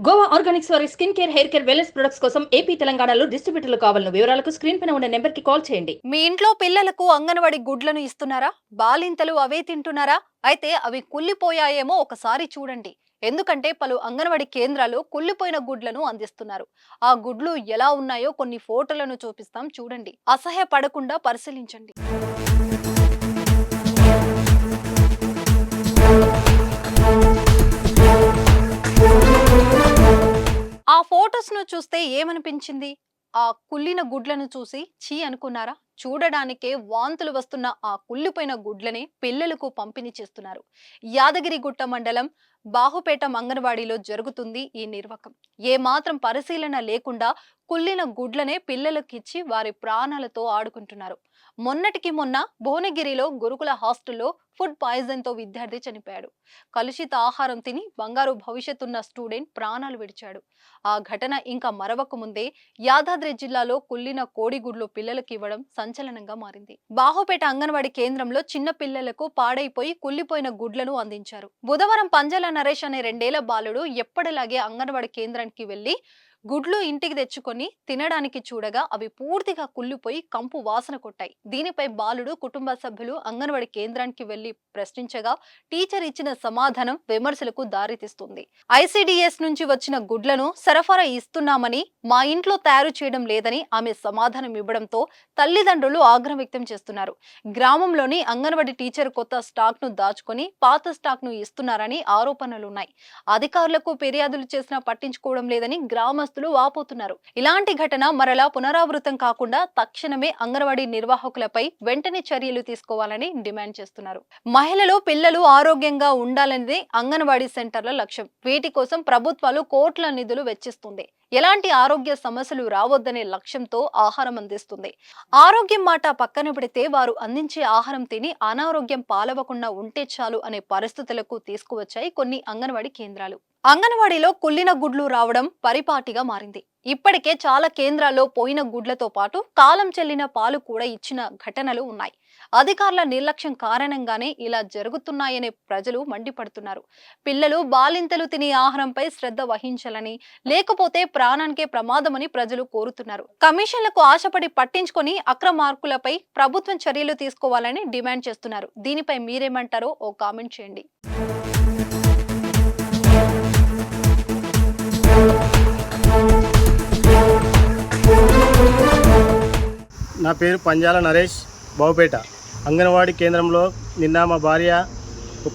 Goa Organics వారి skin care, hair care, wellness products కోసం AP, తెలంగాణలో డిస్ట్రిబ్యూటర్లు కావాలను వివరాలకు స్క్రీన్ పైన ఉన్న నెంబర్ కి కాల్ చేయండి. మీ ఇంట్లో పిల్లలకు అంగన్వాడీ గుడ్లను ఇస్తున్నారా? బాలింతలు అవే తింటున్నారా? అయితే అవి కుళ్ళిపోయాయేమో ఒకసారి చూడండి. ఎందుకంటే పలు అంగన్వాడీ కేంద్రాలు కుళ్ళిపోయిన గుడ్లను అందిస్తున్నారు. ఆ గుడ్లు ఎలా ఉన్నాయో కొన్ని ఫోటోలను చూపిస్తాం, చూడండి. అసహ్యపడకుండా పరిశీలించండి. ఆ ఫోటోస్ ను చూస్తే ఏమనిపించింది? ఆ కుళ్ళిన గుడ్లను చూసి ఛీ అనుకున్నారా? చూడడానికే వాంతులు వస్తున్న ఆ కుళ్ళిపోయిన గుడ్లనే పిల్లలకు పంపిణీ చేస్తున్నారు. యాదగిరిగుట్ట మండలం బాహుపేట అంగన్వాడీలో జరుగుతుంది ఈ నిర్వాకం. ఏ మాత్రం పరిశీలన లేకుండా కుళ్ళిన గుడ్లనే పిల్లలకిచ్చి వారి ప్రాణాలతో ఆడుకుంటున్నారు. మొన్నటికి మొన్న భువనగిరిలో గురుకుల హాస్టల్లో ఫుడ్ పాయిజన్ తో విద్యార్థి చనిపోయాడు. కలుషిత ఆహారం తిని బంగారు భవిష్యత్తున్న స్టూడెంట్ ప్రాణాలు విడిచాడు. ఆ ఘటన ఇంకా మరవక ముందే యాదాద్రి జిల్లాలో కుళ్ళిన కోడిగుడ్లు పిల్లలకు ఇవ్వడం సంచలనంగా మారింది. బాహుపేట అంగన్వాడీ కేంద్రంలో చిన్న పిల్లలకు పాడైపోయి కుళ్ళిపోయిన గుడ్లను అందించారు. బుధవారం పంజాల నరేష్ అనే 2 ఏళ్ల బాలుడు ఎప్పటిలాగే అంగన్వాడీ కేంద్రానికి వెళ్లి గుడ్లు ఇంటికి తెచ్చుకొని తినడానికి చూడగా అవి పూర్తిగా కుళ్ళిపోయి కంపు వాసన కొట్టాయి. దీనిపై బాలుడు కుటుంబ సభ్యులు అంగన్వాడీ కేంద్రానికి వెళ్లి ప్రశ్నించగా టీచర్ ఇచ్చిన సమాధానం విమర్శలకు దారితీస్తుంది. ఐసిడిఎస్ నుంచి వచ్చిన గుడ్లను సరఫరా ఇస్తున్నామని, మా ఇంట్లో తయారు చేయడం లేదని ఆమె సమాధానం ఇవ్వడంతో తల్లిదండ్రులు ఆగ్రహం వ్యక్తం చేస్తున్నారు. గ్రామంలోని అంగన్వాడీ టీచర్ కొత్త స్టాక్ ను దాచుకొని పాత స్టాక్ ను ఇస్తున్నారని ఆరోపణలున్నాయి. అధికారులకు ఫిర్యాదులు చేసినా పట్టించుకోవడం లేదని గ్రామస్తులు వాపోతున్నారు. ఇలాంటి ఘటన మరలా పునరావృతం కాకుండా తక్షణమే అంగన్వాడీ నిర్వాహకులపై వెంటనే చర్యలు తీసుకోవాలని డిమాండ్ చేస్తున్నారు. మహిళలు, పిల్లలు ఆరోగ్యంగా ఉండాలనేది అంగన్వాడీ సెంటర్ల లక్ష్యం. వీటి కోసం ప్రభుత్వాలు కోట్ల నిధులు వెచ్చిస్తుంది. ఎలాంటి ఆరోగ్య సమస్యలు రావద్దనే లక్ష్యంతో ఆహారం అందిస్తుంది. ఆరోగ్యం మాట పక్కన పెడితే వారు అందించే ఆహారం తిని అనారోగ్యం పాలవకుండా ఉంటే చాలు అనే పరిస్థితులకు తీసుకువచ్చాయి కొన్ని అంగన్వాడీ కేంద్రాలు. అంగన్వాడీలో కుళ్ళిన గుడ్లు రావడం పరిపాటిగా మారింది. ఇప్పటికే చాలా కేంద్రాల్లో పోయిన గుడ్లతో పాటు కాలం చెల్లిన పాలు కూడా ఇచ్చిన ఘటనలు ఉన్నాయి. అధికారుల నిర్లక్ష్యం కారణంగానే ఇలా జరుగుతున్నాయనే ప్రజలు మండిపడుతున్నారు. పిల్లలు, బాలింతలు తినే ఆహారంపై శ్రద్ధ వహించాలని, లేకపోతే ప్రాణానికే ప్రమాదమని ప్రజలు కోరుతున్నారు. కమిషన్లకు ఆశపడి పట్టించుకొని అక్రమార్కులపై ప్రభుత్వం చర్యలు తీసుకోవాలని డిమాండ్ చేస్తున్నారు. దీనిపై మీరేమంటారో ఓ కామెంట్ చేయండి. నా పేరు పంజాల నరేష్, బావుపేట అంగన్వాడీ కేంద్రంలో నిన్న మా భార్య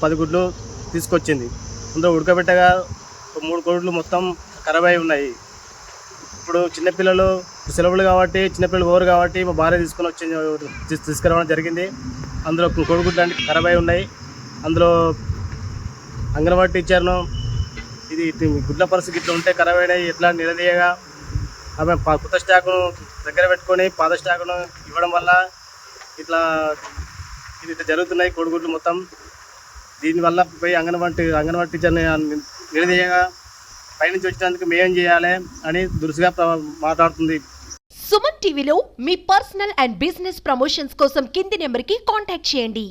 10 గుడ్లు తీసుకొచ్చింది. అందులో ఉడకబెట్టగా 3 గుడ్లు మొత్తం ఖరాబ్ అయి ఉన్నాయి. ఇప్పుడు చిన్నపిల్లలు సెలవులు కాబట్టి చిన్నపిల్లలు ఓరు కాబట్టి మా భార్య తీసుకురావడం జరిగింది. అందులో కోడిగుడ్లు అంటే ఖరాబ్ అయి ఉన్నాయి. అందులో అంగన్వాడీ టీచర్ను ఇది గుడ్ల పరిస్థితి ఇట్లా ఉంటే ఖరాబ్ అయినాయి, ఎట్లా నిలదీయగా ఆమె కొత్త స్టాకును దగ్గర పెట్టుకొని పాత స్టాకును ఇవ్వడం వల్ల ఇట్లా జరుగుతున్నాయి కోడిగుడ్లు మొత్తం. దీనివల్ల పోయి అంగన్వాడీ టీచర్ని నిలదీయగా పైనుంచి వచ్చినందుకు మేం చేయాలి అని దురుసుగా మాట్లాడుతుంది. సుమన్ టీవీలో మీ పర్సనల్ అండ్ బిజినెస్ ప్రమోషన్స్ కోసం కింది నెంబర్కి కాంటాక్ట్ చేయండి.